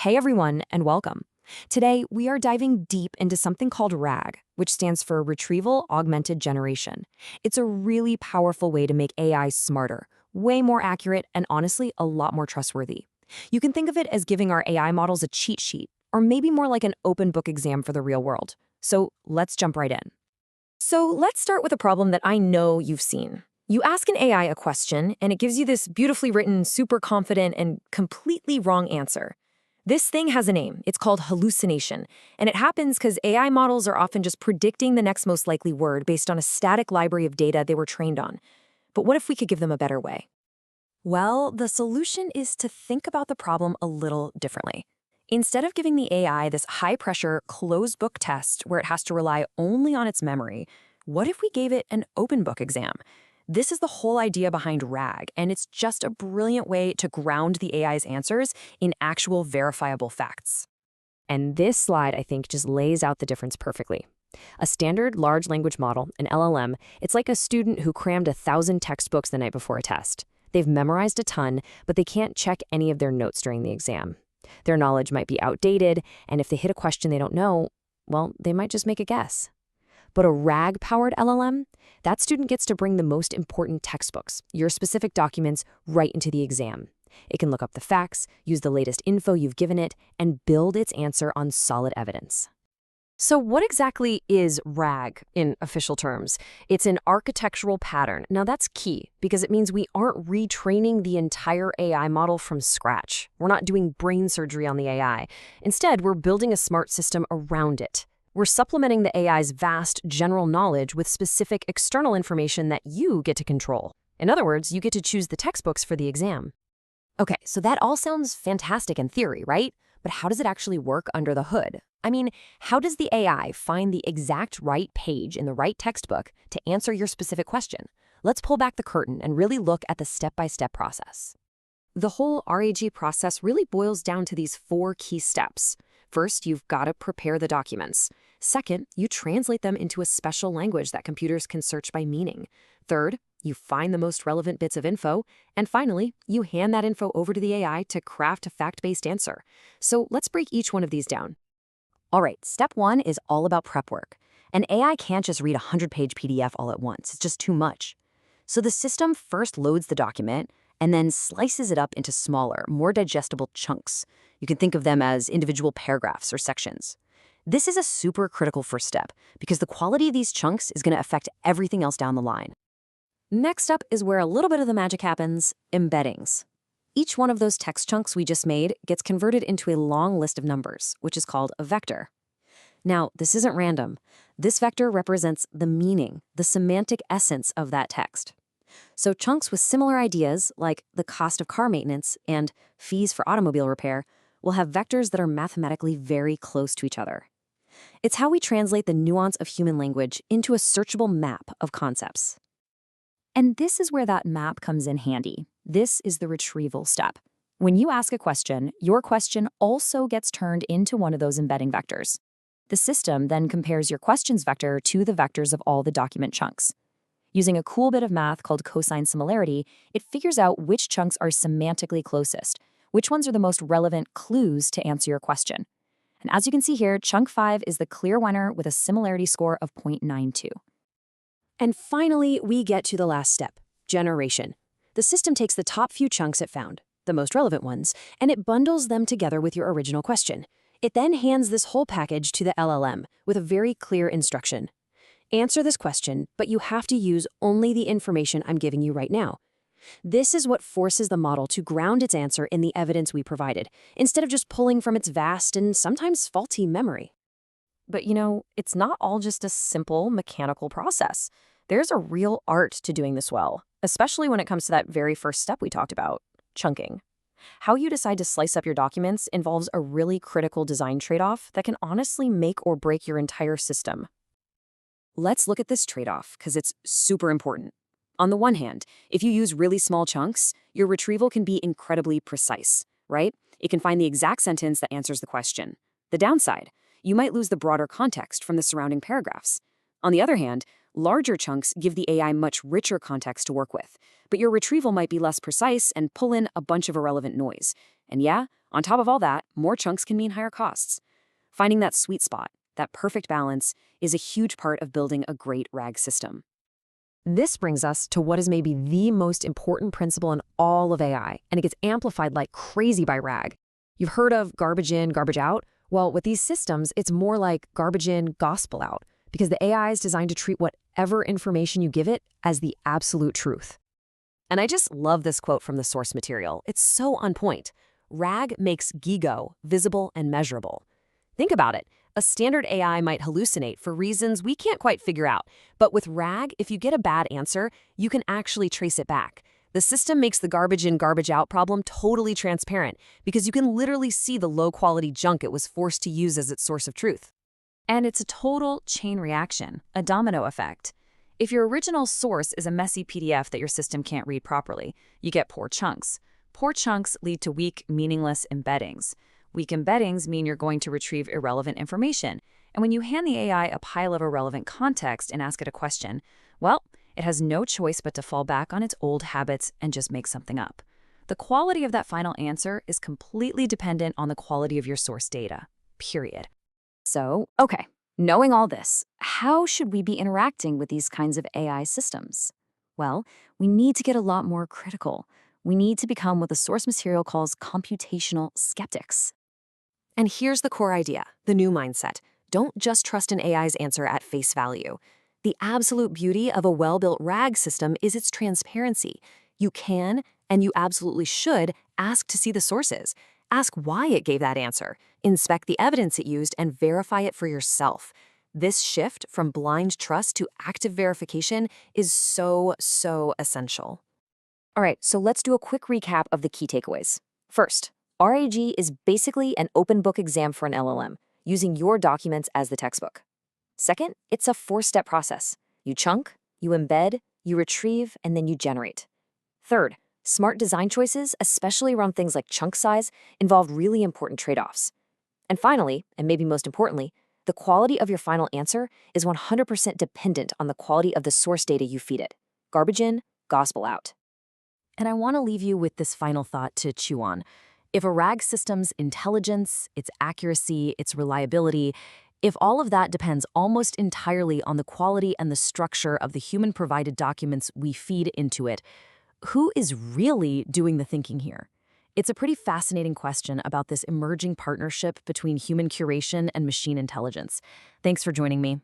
Hey everyone, and welcome. Today, we are diving deep into something called RAG, which stands for Retrieval Augmented Generation. It's a really powerful way to make AI smarter, way more accurate, and honestly, a lot more trustworthy. You can think of it as giving our AI models a cheat sheet, or maybe more like an open book exam for the real world. So let's jump right in. So let's start with a problem that I know you've seen. You ask an AI a question, and it gives you this beautifully written, super confident, and completely wrong answer. This thing has a name. It's called hallucination, and it happens because AI models are often just predicting the next most likely word based on a static library of data they were trained on. But what if we could give them a better way? Well, the solution is to think about the problem a little differently. Instead of giving the AI this high-pressure, closed-book test where it has to rely only on its memory, what if we gave it an open-book exam? This is the whole idea behind RAG, and it's just a brilliant way to ground the AI's answers in actual verifiable facts. And this slide, I think, just lays out the difference perfectly. A standard large language model, an LLM, it's like a student who crammed 1,000 textbooks the night before a test. They've memorized a ton, but they can't check any of their notes during the exam. Their knowledge might be outdated, and if they hit a question they don't know, well, they might just make a guess. But a RAG-powered LLM, that student gets to bring the most important textbooks, your specific documents, right into the exam. It can look up the facts, use the latest info you've given it, and build its answer on solid evidence. So what exactly is RAG in official terms? It's an architectural pattern. Now that's key because it means we aren't retraining the entire AI model from scratch. We're not doing brain surgery on the AI. Instead, we're building a smart system around it. We're supplementing the AI's vast general knowledge with specific external information that you get to control. In other words, you get to choose the textbooks for the exam. Okay, so that all sounds fantastic in theory, right? But how does it actually work under the hood? I mean, how does the AI find the exact right page in the right textbook to answer your specific question? Let's pull back the curtain and really look at the step-by-step process. The whole RAG process really boils down to these 4 key steps. First, you've got to prepare the documents. Second, you translate them into a special language that computers can search by meaning. Third, you find the most relevant bits of info. And finally, you hand that info over to the AI to craft a fact-based answer. So let's break each one of these down. All right, step 1 is all about prep work. An AI can't just read a 100-page PDF all at once. It's just too much. So the system first loads the document and then slices it up into smaller, more digestible chunks. You can think of them as individual paragraphs or sections. This is a super critical first step because the quality of these chunks is going to affect everything else down the line. Next up is where a little bit of the magic happens, embeddings. Each one of those text chunks we just made gets converted into a long list of numbers, which is called a vector. Now, this isn't random. This vector represents the meaning, the semantic essence of that text. So chunks with similar ideas, like the cost of car maintenance and fees for automobile repair, will have vectors that are mathematically very close to each other. It's how we translate the nuance of human language into a searchable map of concepts. And this is where that map comes in handy. This is the retrieval step. When you ask a question, your question also gets turned into one of those embedding vectors. The system then compares your question's vector to the vectors of all the document chunks. Using a cool bit of math called cosine similarity, it figures out which chunks are semantically closest, which ones are the most relevant clues to answer your question. And as you can see here, chunk 5 is the clear winner with a similarity score of 0.92. And finally, we get to the last step, generation. The system takes the top few chunks it found, the most relevant ones, and it bundles them together with your original question. It then hands this whole package to the LLM with a very clear instruction. Answer this question, but you have to use only the information I'm giving you right now. This is what forces the model to ground its answer in the evidence we provided, instead of just pulling from its vast and sometimes faulty memory. But it's not all just a simple mechanical process. There's a real art to doing this well, especially when it comes to that very first step we talked about, chunking. How you decide to slice up your documents involves a really critical design trade-off that can honestly make or break your entire system. Let's look at this trade-off because it's super important. On the one hand, if you use really small chunks, your retrieval can be incredibly precise, right? It can find the exact sentence that answers the question. The downside, you might lose the broader context from the surrounding paragraphs. On the other hand, larger chunks give the AI much richer context to work with, but your retrieval might be less precise and pull in a bunch of irrelevant noise. And yeah, on top of all that, more chunks can mean higher costs. Finding that sweet spot, that perfect balance, is a huge part of building a great RAG system. This brings us to what is maybe the most important principle in all of AI, and it gets amplified like crazy by RAG. You've heard of garbage in, garbage out? Well, with these systems, it's more like garbage in, gospel out, because the AI is designed to treat whatever information you give it as the absolute truth. And I just love this quote from the source material. It's so on point. RAG makes GIGO visible and measurable. Think about it. A standard AI might hallucinate for reasons we can't quite figure out. But with RAG, if you get a bad answer, you can actually trace it back. The system makes the garbage in, garbage out problem totally transparent because you can literally see the low-quality junk it was forced to use as its source of truth. And it's a total chain reaction, a domino effect. If your original source is a messy PDF that your system can't read properly, you get poor chunks. Poor chunks lead to weak, meaningless embeddings. Weak embeddings mean you're going to retrieve irrelevant information. And when you hand the AI a pile of irrelevant context and ask it a question, well, it has no choice but to fall back on its old habits and just make something up. The quality of that final answer is completely dependent on the quality of your source data, period. So, okay, knowing all this, how should we be interacting with these kinds of AI systems? Well, we need to get a lot more critical. We need to become what the source material calls computational skeptics. And here's the core idea, the new mindset. Don't just trust an AI's answer at face value. The absolute beauty of a well-built RAG system is its transparency. You can, and you absolutely should, ask to see the sources. Ask why it gave that answer. Inspect the evidence it used and verify it for yourself. This shift from blind trust to active verification is so essential. All right, so let's do a quick recap of the key takeaways. First, RAG is basically an open book exam for an LLM, using your documents as the textbook. Second, it's a 4-step process. You chunk, you embed, you retrieve, and then you generate. Third, smart design choices, especially around things like chunk size, involve really important trade-offs. And finally, and maybe most importantly, the quality of your final answer is 100% dependent on the quality of the source data you feed it. Garbage in, gospel out. And I want to leave you with this final thought to chew on. If a RAG system's intelligence, its accuracy, its reliability, if all of that depends almost entirely on the quality and the structure of the human-provided documents we feed into it, who is really doing the thinking here? It's a pretty fascinating question about this emerging partnership between human curation and machine intelligence. Thanks for joining me.